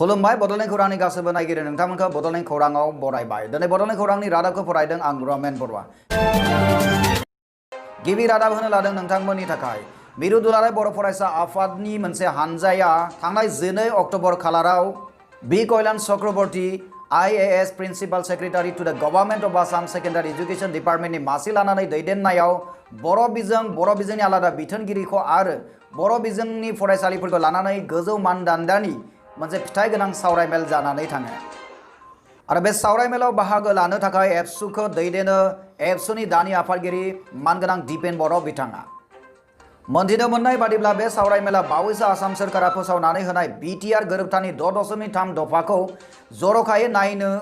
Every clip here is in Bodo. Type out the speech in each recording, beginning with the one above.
खुलुमबाय बड'लेण्ड खौरांनि गासैबो नायगिरि नोंथांमोनखौ बड'लेण्ड खौराङाव बरायबाय। दिनै बड'लेण्ड खौरांनि रादाबखौ फरायदों आं रमेन बरुवा। गिबि रादाब होनो लादों नोंथांमोननि थाखाय। मिरु दुलाराय बर' फरायसा आफादनि मोनसे हानजाया थांनाय 12 अक्ट'बर खालाराव बि Kalyan Chakravarty IAS principal secretary to the government of Assam secondary education डिपार्टमेन्टनि मासि लानानै दैदेननायाव बर' बिजोंनि आलादा बिथोनगिरिखौ आरो बर' बिजोंनि फरायसालिफोरखौ लानानै गोजौ मानदान्दानि मोनसे फिथाइ गोनां सावरायमेल जानानै थाङो। आरो बे सावरायमेलाव बाहागो लानो थाखाय एबसुखौ दैदेनो एबसुनि दानि आफादगिरि मानगोनां दिपेन बर' बिथाङा। मोनथिनो मोननाय बादिब्ला बे सावरायमेला बावैसो आसाम सोरखारा फोसावनानै होनाय BTR गोरोबथानि 6.3 दफाखौ जर'खायै नायनो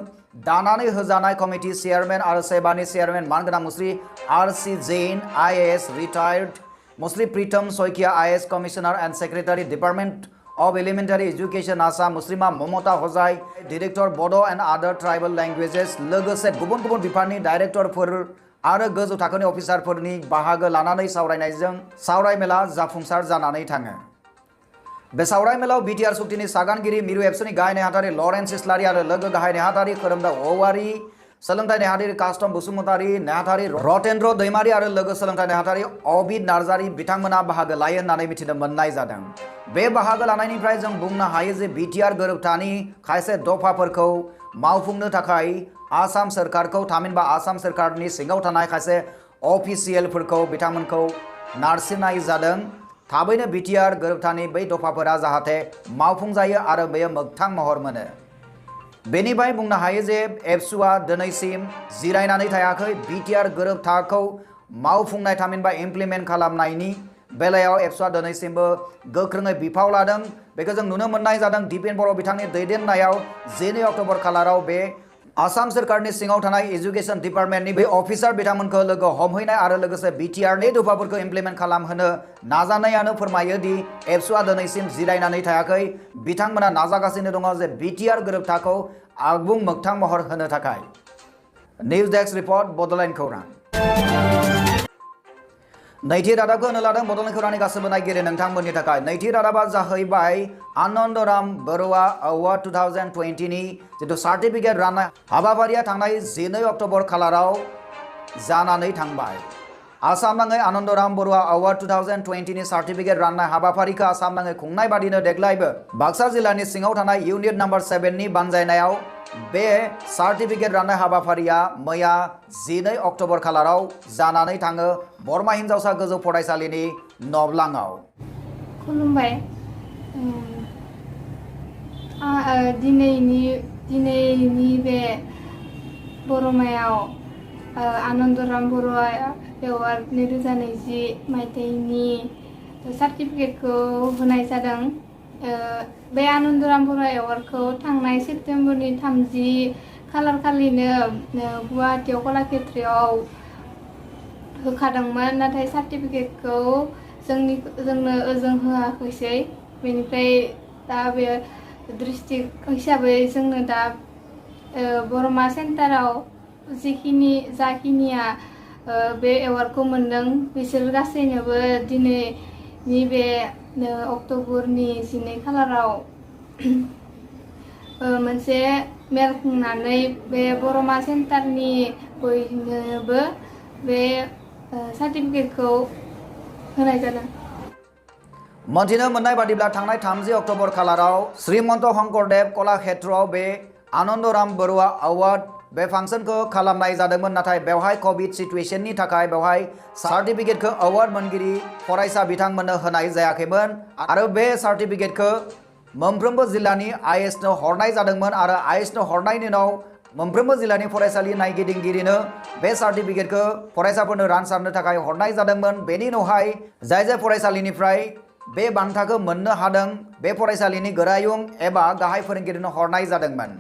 दानानै होजानाय कमिटि चेयारमेन आरो सेबानि चेयारमेन मानगोनां मुस्रि RC जैन IAS रिटायर्ड, मुस्रि Pritam Saikia IAS commissioner and secretary department of Elementary Education Assam मुस्लिमा ममता हजाय director Bodo' and other tribal languages लोगोसे गुबुन गुबुन बिफाननि डाइरेक्टरफोर आरो गोजौ थाखोनि अफिसारफोरनि बाहागो लानानै सावरायनायजों सावरायमेला जाफुंसार जानानै थाङो। बे सावरायमेलाव BTR सुक्तिनि सागानगिरि मिरु एबसुनि गाहाय नेहाथारि लरेन्स इस्लारि आरो लोगो गाहाय नेहाथारि खोरोमदाव औवारी, सोलोंथाइ नेहाथारि कास्टम बसुमतारी, नेहाथारि रतेन्द्र दैमारी आरो लोगो सोलोंथाइ नेहाथारि अबिद नार्जारी बिथांमोना बाहागो लायो होननानै मिथिनो मोननाय जादों। बे बाहागो लानायनिफ्राय जों बुंनो हायो जे BTR गोरोबथानि खायसे दफाफोरखौ मावफुंनो थाखाय आसाम सोरखारखौ थामहिनबा आसाम सोरखारनि सिङाव थानाय खायसे अफिसियेलफोरखौ बिथांमोनखौ नारसिननाय जादों। थाबैनो BTR गोरोबथानि बै दफाफोरा जाहाथे मावफुंजायो आरो बेयो मोगथां महर मोनो। बेनिफ्राय बुंनो हायो जे एबसुआ दिनैसिम जिरायनानै थायाखै। BTR गोरोबथाखौ मावफुंनाय थामहिनबा इमप्लिमेन्ट खालामनायनि बेलायाव एबसुआ दिनैसिमबो गोख्रोङै बिफाव लादों। बेखौ जों नुनो मोननाय जादों दिपेन बर' बिथांनि दैदेननायाव 12 अक्ट'बर खालाराव बे आसाम सोरखारनि सिङाव थानाय एजुकेशन डिपार्टमेन्टनि बे अफिसार बिथांमोनखौ लोगो हमहैनाय आरो लोगोसे BTRनि दफाफोरखौ इमप्लिमेन्ट खालामहोनो नाजानायानो फोरमायो दि एबसुआ दिनैसिम जिरायनानै थायाखै। बिथांमोना नाजागासिनो दङ जे BTR गोरोबथाखौ आबुं मोगथां महर होनो थाखाय। निउज डेस्क रिपर्ट बड'लेण्ड खौरां। नैथि रादाबखौ होनो लादों बड'लेण्ड खौरांनि गासैबो नायगिरि नोंथांमोननि थाखाय। नैथि रादाबा जाहैबाय आनन्दराम बरुवा एवार्ड 2020 नि जिथु सार्टिफिकेट राननाय हाबाफारिया थांनाय 12 अक्ट'बर खालाराव जानानै थांबाय। आसाम नाङै आनन्दराम बरुवा एवार्ड 2020 नि सार्टिफिकेट राननाय हाबाफारिखौ आसाम नाङै खुंनाय बादिनो देग्लायबो बाक्सा जिल्लानि सिङाव थानाय इउनिट नम्बर 7 नि बानजायनायाव बे सार्टिफिकेट राननाय हाबाफारिया मैया 12 अक्ट'बर खालाराव जानानै थाङो बरमा हिनजावसा गोजौ फरायसालिनि नबलाङाव। खुलुमबाय। दिनैनि बे बरमायाव आनन्दराम बरुवा एवार्ड 2020 मायथाइनि सार्टिफिकेटखौ होनाय जादों। बे आनन्दराम बरुवा एवार्डखौ थांनाय सेप्तेम्बरनि 30 खालार खालिनो गुवाहाटीयाव कलाक्षेत्रआव होखादोंमोन, नाथाय सार्टिफिकेटखौ जोंनो ओजों होआखैसै। बेनिफ्राय दा बे डिस्ट्रिक्ट हिसाबै जोंनो दा बरमा सेन्टाराव जाखिनिया बे एवार्डखौ मोनदों बिसोर गासैनोबो दिनैनि बे अक्ट'बरनि 12 खालाराव मोनसे मेल खुंनानै बे बरमा सेन्टारनि बयनोबो बे सार्टिफिकेटखौ होनाय जादों। मोनथिनो मोननाय बादिब्ला थांनाय 30 अक्ट'बर खालाराव श्रीमन्त शंकरदेव कलाक्षेत्रआव बे आनन्दराम बरुवा एवार्ड बे फांसनखौ खालामनाय जादोंमोन, नाथाय बेवहाय कभिड सिटुएशननि थाखाय बेवहाय सार्टिफिकेटखौ एवार्ड मोनगिरि फरायसा बिथांमोननो होनाय जायाखैमोन आरो बे सार्टिफिकेटखौ मोनफ्रोमबो जिल्लानि IASनो हरनाय जादोंमोन आरो IASनो हरनायनि उनाव मोनफ्रोमबो जिल्लानि फरायसालि नायगिदिंगिरिनो बे सार्टिफिकेटखौ फरायसाफोरनो रानसारनो थाखाय हरनाय जादोंमोन। बेनि उनावहाय जाय फरायसालिनिफ्राय बे बान्थाखौ मोननो हादों बे फरायसालिनि गोरायुं एबा गाहाय फोरोंगिरिनो हरनाय जादोंमोन।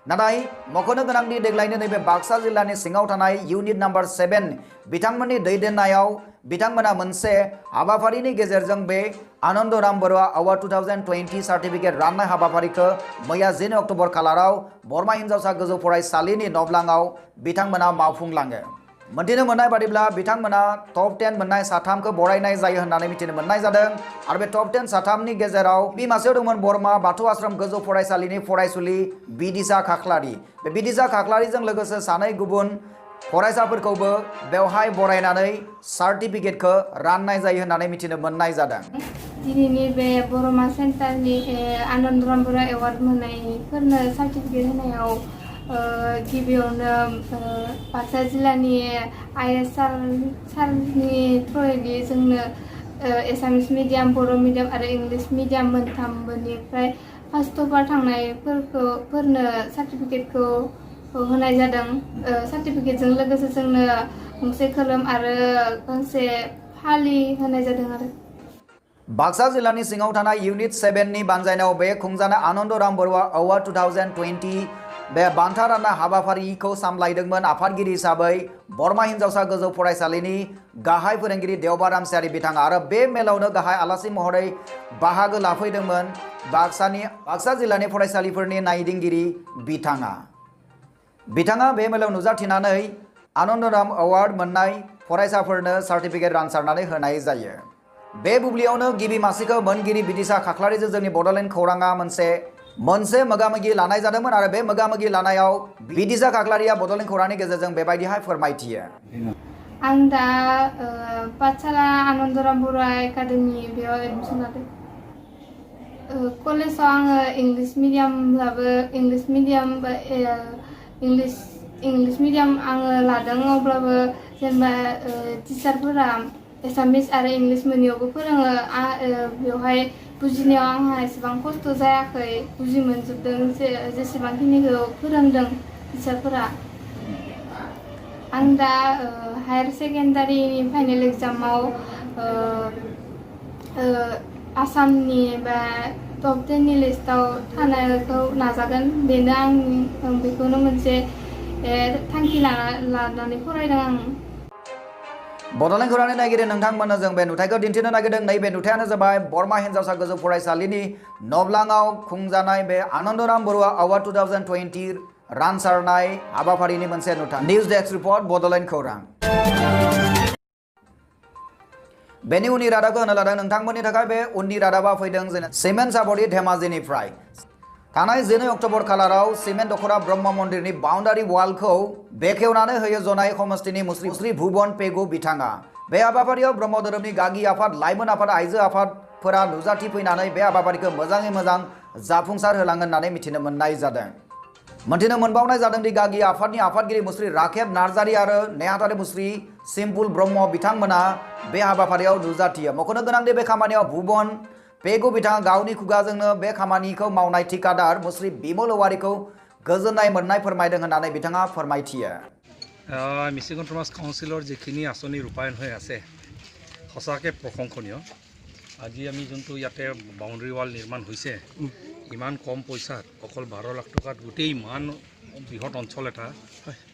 नाथाय मख'नो गोनांदि देग्लायनो नैबे बाक्सा जिल्लानि सिङाव थानाय इउनिट नम्बर 7 बिथांमोननि दैदेननायाव बिथांमोना मोनसे हाबाफारिनि गेजेरजों बे आनन्दराम बरुवा एवार्ड 2020 सार्टिफिकेट राननाय हाबाफारिखौ मैया 12 अक्ट'बर खालाराव बरमा हिनजावसा गोजौ फरायसालिनि नबलाङाव बिथांमोना मावफुंलाङो। मोनथिनो मोननाय बादिब्ला बिथांमोना टप 10 मोननाय साथामखौ बरायनाय जायो होननानै मिथिनो मोननाय जादों आरो बे टप 10 साथामनि गेजेराव बि मासेयाव दंमोन बरमा बाथौ आश्रम गोजौ फरायसालिनि फरायसुलि बिदिसा खाख्लारि बे बिदिसा खाख्लारिजों लोगोसे सानै गुबुन फरायसाफोरखौबो बेवहाय बरायनानै सार्टिफिकेटखौ राननाय जायो होननानै मिथिनो मोननाय जादों। दिनैनि बे बरमा सेन्टारनि आनन्दराम बर' एवार्ड मोननायफोरनो सार्टिफिकेट होनायाव गिबियावनो बाक्सा जिल्लानि आइएस सारनि थ्रुयै जोंनो एसामिस मिडियाम बर' मिडियाम आरो इंलिश मिडियाम मोनथामनिफ्राय फार्स्ट अभार थांनायफोरनो सार्टिफिकेटखौ होनाय जादों। सार्टिफिकेटजों लोगोसे जोंनो गंसे खोलोम आरो गांसे फालि होनाय जादों आरो। बाक्सा जिल्लानि सिङाव थानाय इउनिट 7 नि बानजायनायाव बे खुंजानाय आनन्दराम बरुवा एवार्ड 2020 बे बान्था राननाय हाबाफारिखौ सामलायदोंमोन आफादगिरि हिसाबै बरमा हिनजावसा गोजौ फरायसालिनि गाहाय फोरोंगिरि देवबार रामसियारि बिथाङा आरो बे मेलावनो गाहाय आलासि महरै बाहागो लाफैदोंमोन बाक्सा जिल्लानि फरायसालिफोरनि नायदिंगिरि बिथाङा बे मेलाव नुजाथिनानै आनन्दराम एवार्ड मोननाय फरायसाफोरनो सार्टिफिकेट रानसारनानै होनाय जायो। बे बुब्लियावनो गिबि मासिखौ मोनगिरि बिदिसा खाख्लारिजों जोंनि बड'लेण्ड खौराङा मोनसे मोगा-मोगि लानाय जादोंमोन आरो बे मोगा-मोगि लानायाव बिदिसा खाख्लारिया बड'लेण्ड खौरांनि गेजेरजों बेबायदिहाय फोरमायथियो। आं दा पाठशाला आनन्दराम बर' एकाडेमि बेयाव एडमिसन लादों। कलेजाव आङो इंलिश मिडियाम आङो लादों अब्लाबो जेनेबा टिचारफोरा एसामिस आरो इंलिश मोननैयावबो फोरोङो बेवहाय बुजिनायाव आंहा एसेबां खस्थ' जायाखै बुजि मोनजोबदों जेसेबांखिनिखौ फोरोंदों टिचारफोरा। आं दा हायार सेकेन्डारिनि फाइनेल एग्जामाव आसामनि बा टप 10 नि लिस्टआव थानायखौ नाजागोन बेनो आं बेखौनो मोनसे थांखि लानानै फरायदों आं। बड'लेण्ड खौरांनि नायगिरि नोंथांमोननो जों बे नुथायखौ दिन्थिनो नागिरदों। नैबे नुथायानो जाबाय बरमा हिनजावसा गोजौ फरायसालिनि नब्लाङाव खुंजानाय बे आनन्दराम बरुवा एवार्ड 2020 रानसारनाय हाबाफारिनि मोनसे नुथाय। निउज डेस्क रिपर्ट बड'लेण्ड खौरां। बेनि उननि रादाबखौ होनो लादों नोंथांमोननि थाखाय। बे उननि रादाबा फैदों सिमेन्ट साबरदि धेमाजिनिफ्राय। थांनाय 9 अक्ट'बर खालाराव सिमेन्ट दख'रा ब्रह्म मन्दिरनि बाउन्डारि वालखौ बेखेवनानै होयो जनाय समस्तिनि मुस्रि भुबन पेगु बिथाङा। बे हाबाफारियाव ब्रह्म धोरोमनि गागि आफाद लाइमोन आफाद आइजो आफादफोरा नुजाथिफैनानै बे हाबाफारिखौ मोजाङै मोजां जाफुंसार होलांगोन होननानै मिथिनो मोननाय जादों। मोनथिनो मोनबावनाय जादों दि गागि आफादनि आफादगिरि मुस्रि राखेब नार्जारि आरो नेहाथारि मुस्रि सिम्पुल ब्रह्म बिथांमोना बे हाबाफारियाव नुजाथियो। मख'नो गोनांदि बे खामानियाव भुबन पेगु बिथाङा गावनि खुगाजोंनो बे खामानिखौ मावनाय ठिकादार मुस्रि बिमल औवारिखौ गोजोननाय मोननाय फोरमायदों होननानै बिथाङा फोरमायथियो। মিচিং সমাজ কাউন্সিলৰ যিখিনি আঁচনি ৰূপায়ণ হৈ আছে সঁচাকৈ প্ৰশংসনীয়। আজি আমি যোনটো ইয়াতে বাউণ্ডেৰী ৱাল নিৰ্মাণ হৈছে ইমান কম পইচাত অকল 12 লাখ টকাত গোটেই ইমান বৃহৎ অঞ্চল এটা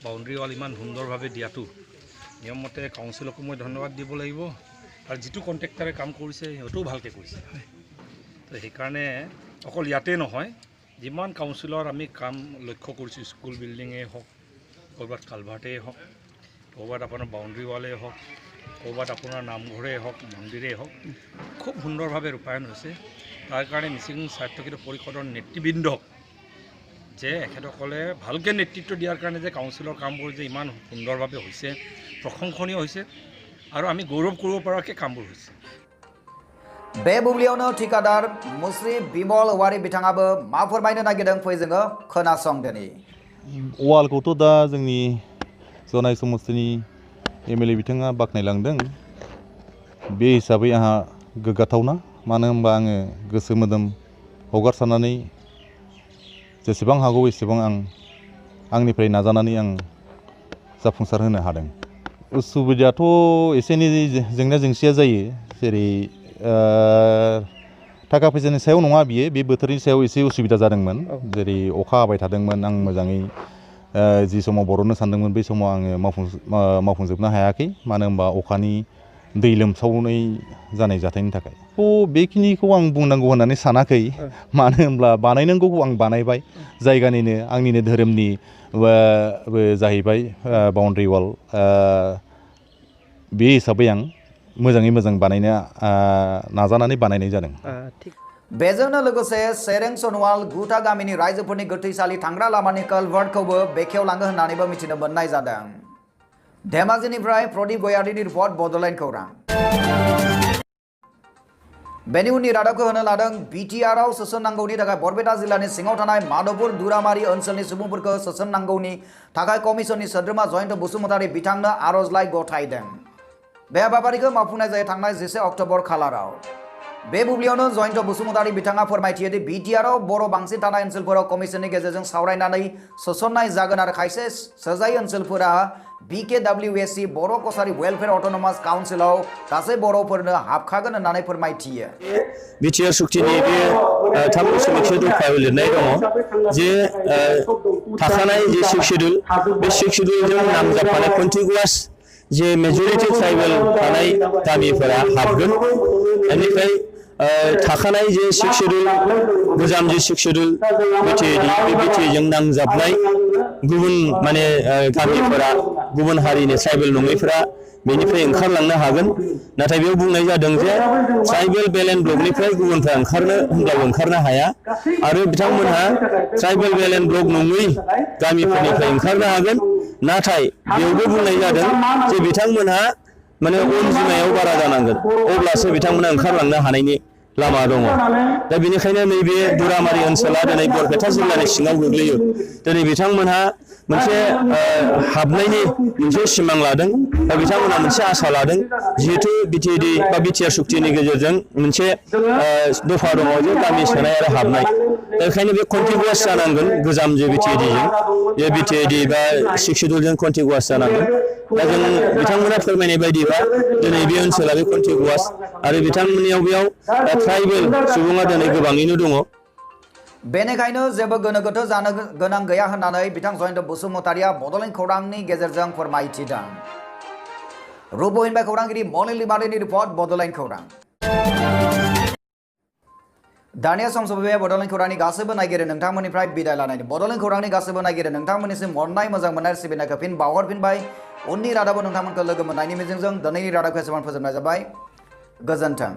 বাউণ্ডেৰী ৱাল ইমান সুন্দৰভাৱে দিয়াটো নিয়মমতে কাউন্সিলকো মই ধন্যবাদ দিব লাগিব আৰু যিটো কণ্ট্ৰেক্টাৰে কাম কৰিছে সিহঁতেও ভালকৈ কৰিছে। তো সেইকাৰণে অকল ইয়াতে নহয় যিমান কাউন্সিলৰ আমি কাম লক্ষ্য কৰিছোঁ স্কুল বিল্ডিঙেই হওক ক'ৰবাত কালভাৰ্টেই হওক ক'ৰবাত আপোনাৰ বাউণ্ডেৰী ৱালেই হওক ক'ৰবাত আপোনাৰ নামঘৰেই হওক মন্দিৰেই হওক খুব সুন্দৰভাৱে ৰূপায়ণ হৈছে। তাৰ কাৰণে মিচিং স্বায়ত্তশাসিত পৰিষদৰ নেতৃবৃন্দক যে এখেতসকলে ভালকৈ নেতৃত্ব দিয়াৰ কাৰণে যে কাউন্সিলৰ কামবোৰ যে ইমান সুন্দৰভাৱে হৈছে প্ৰশংসনীয় হৈছে আৰু আমি গৌৰৱ কৰিব পৰাকৈ কামবোৰ হৈছে। बे बुब्लियावनो ठिकादार मुस्रि बिमल औवारि बिथाङाबो मा फोरमायनो नागिरदों फै जोङो खोनासंदोनि। वालखौथ' दा जोंनि जनाय समस्तिनि एमएलए बिथाङा बाख्नायलांदों बे हिसाबै आंहा गोग्गाथावना। मानो होनबा आङो गोसो मोदोम हगारसारनानै जेसेबां हागौ एसेबां आंनिफ्राय नाजानानै आं जाफुंसार होनो हादों। उसुबिदायाथ' एसे एनै जेंना जेंसिया जायो जेरै थाखा फैसानि सायाव नङा बियो बे बोथोरनि सायाव एसे उसुबिदा जादोंमोन। जेरै अखा हाबाय थादोंमोन आं मोजाङै जि समाव बर'नो सानदोंमोन बै समाव आङो मावफुंजोबनो हायाखै। मानो होनबा अखानि दै लोमसावनाय जानाय जाथायनि थाखाय बेखिनिखौ आं बुंनांगौ होननानै सानाखै मानो होनब्ला बानायनांगौखौ आं बानायबाय जायगानिनो आंनिनो धोरोमनि जाहैबाय बाउन्ड्रि वाल बे हिसाबै आं मोजाङै मोजां बानायनो नाजानानै बानायनाय जादों बेजोंनो लोगोसे सेरें सनवाल गुथा गामिनि रायजोफोरनि गोथैसालि थांग्रा लामानि कालभार्टखौबो बेखेवलाङो होननानैबो मिथिनो मोननाय जादों धेमाजिनिफ्राय प्रदीप गयारिनि रिपर्ट बड'लेण्ड खौरां बेनि उननि रादाबखौ होनो लादों BTR आव सोसननांगौनि थाखाय बरपेटा जिल्लानि सिङाव थानाय माधवपुर दुरामारि ओनसोलनि सुबुंफोरखौ सोसननांगौनि थाखाय कमिसननि सोद्रोमा जयन्त बसुमतारी बिथांनो आर'जलाइ गथायदों बे हाबाफारिखौ मावफुंनाय जायो थांनाय 11 अक्ट'बर खालाराव बे बुब्लियावनो जयन्त बसुमतारी बिथाङा फोरमायथियोदि BTR आव बर' बांसिन थानाय ओनसोलफोराव कमिसननि गेजेरजों सावरायनानै सोसननाय जागोन आरो खायसे सोजायै ओनसोलफोरा BKWSC बर' कसारी वेलफेयर अट'नमास काउन्सिलाव गासै बर'फोरनो हाबखागोन होननानै फोरमायथियो BTR सुक्तिनि बे 3 बोसोरनि दफायाव लिरनाय दङ जे थाखानाय जे 6 शेड्युल बे 6 शेड्युलजों नांजाबफानाय कन्टिगुवास जे मेजरिटी ट्राइबेल थानाय गामिफोरा हाबगोन बेनिफ्राय थाखानाय जे 6 शेड्युल गोजाम जे 6 शेड्युल BTR जों नांजाबनाय गुबुन माने गामिफोरा गुबुन हारिनि ट्राइबेल नङैफोरा बेनिफ्राय ओंखारलांनो हागोन नाथाय बेयाव बुंनाय जादों जे ट्राइबेल बेलेन्ड ब्लकनिफ्राय गुबुनफ्रा ओंखारनो होनब्लाबो ओंखारनो हाया आरो बिथांमोनहा ट्राइबेल बेलेन्ड ब्लक नङै गामिफोरनिफ्राय ओंखारनो हागोन नाथाय बेयावबो बुंनाय जादों जे बिथांमोनहा माने अनजिमायाव बारा जानांगोन अब्लासो बिथांमोना ओंखारलांनो हानायनि लामा दङ दा बेनिखायनो नैबे दुरामारि ओनसोला दिनै बरपेटा जिल्लानि सिङाव गोग्लैयो दिनै बिथांमोनहा मोनसे हाबनायनि मोनसे सिमां लादों दा बिथांमोनहा मोनसे आसा लादों जिहेतु BTR सुक्तिनि गेजेरजों मोनसे दफा दङ जे गामि सोनाय आरो हाबनाय बेखायनो बे कन्टिगुवास जानांगोन गोजाम जे BTR बा 6 शेड्युलजों कन्टिगुवास जानांगोन दा जों बिथांमोना फोरमायनाय बायदिबा दिनै बे ओनसोला बे कन्टिगुवास आरो बिथांमोननियाव बेयाव ट्राइबेल सुबुङा दिनै गोबाङैनो दङ बेनिखायनो जेबो गोनो गोथो जानो गोनां गैया होननानै बिथां जयन्त बसुमतारीया बड'लेण्ड खौरांनि गेजेरजों फोरमायथिदों रुपहिनबाय खौरांगिरि मलिन लिमारिनि रिपर्ट बड'लेण्ड खौरां दानिया सम सफैबाय बड'लेण्ड खौरांनि गासैबो नायगिरि नोंथांमोननिफ्राय बिदाय लानायनि बड'लेण्ड खौरांनि गासैबो नायगिरि नोंथांमोननिसिम अननाय मोजां मोननाय सिबिनायखौ फिन बावहरफिनबाय उननि रादाबाव नोंथांमोनखौ लोगो मोननायनि मिजिंजों दिनैनि रादाबखौ एसेबां फोजोबनाय जाबाय गोजोन्थों